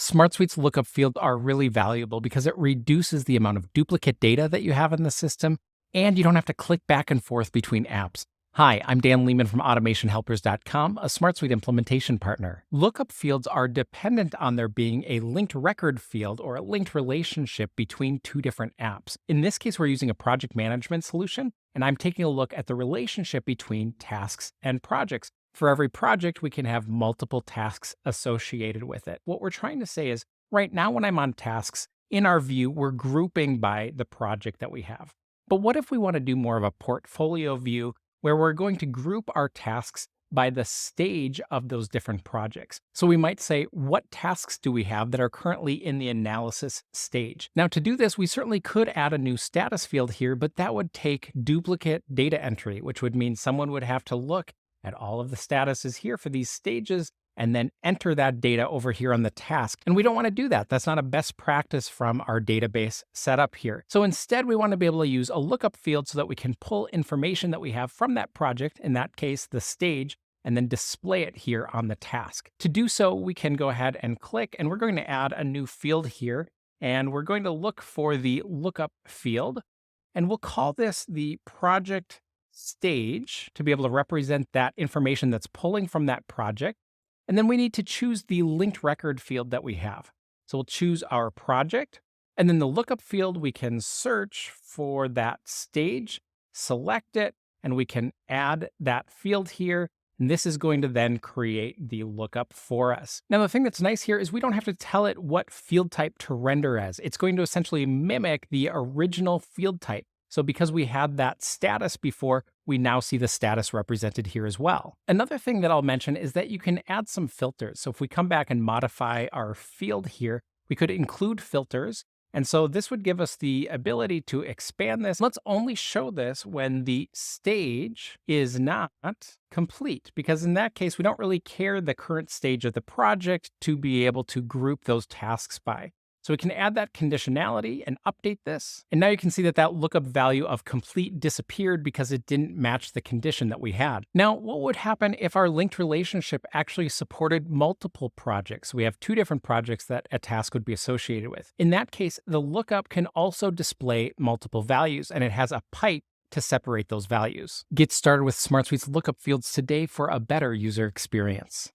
SmartSuite's lookup fields are really valuable because it reduces the amount of duplicate data that you have in the system, and you don't have to click back and forth between apps. Hi, I'm Dan Lehman from AutomationHelpers.com, a SmartSuite implementation partner. Lookup fields are dependent on there being a linked record field or a linked relationship between two different apps. In this case, we're using a project management solution, and I'm taking a look at the relationship between tasks and projects. For every project, we can have multiple tasks associated with it. What we're trying to say is, right now when I'm on tasks, in our view, we're grouping by the project that we have. But what if we want to do more of a portfolio view where we're going to group our tasks by the stage of those different projects? So we might say, what tasks do we have that are currently in the analysis stage? Now, to do this, we certainly could add a new status field here, but that would take duplicate data entry, which would mean someone would have to look at all of the statuses here for these stages and then enter that data over here on the task. And we don't want to do that. That's not a best practice from our database setup here. So instead, we want to be able to use a lookup field so that we can pull information that we have from that project, in that case, the stage, and then display it here on the task. To do so, we can go ahead and click, and we're going to add a new field here, and we're going to look for the lookup field, and we'll call this the project stage to be able to represent that information that's pulling from that project. And then we need to choose the linked record field that we have. So we'll choose our project, and then the lookup field, we can search for that stage, select it, and we can add that field here. And this is going to then create the lookup for us. Now, the thing that's nice here is we don't have to tell it what field type to render as. It's going to essentially mimic the original field type. So because we had that status before, we now see the status represented here as well. Another thing that I'll mention is that you can add some filters. So if we come back and modify our field here, we could include filters. And so this would give us the ability to expand this. Let's only show this when the stage is not complete, because in that case, we don't really care the current stage of the project to be able to group those tasks by. So we can add that conditionality and update this. And now you can see that that lookup value of complete disappeared because it didn't match the condition that we had. Now, what would happen if our linked relationship actually supported multiple projects? We have two different projects that a task would be associated with. In that case, the lookup can also display multiple values, and it has a pipe to separate those values. Get started with SmartSuite's lookup fields today for a better user experience.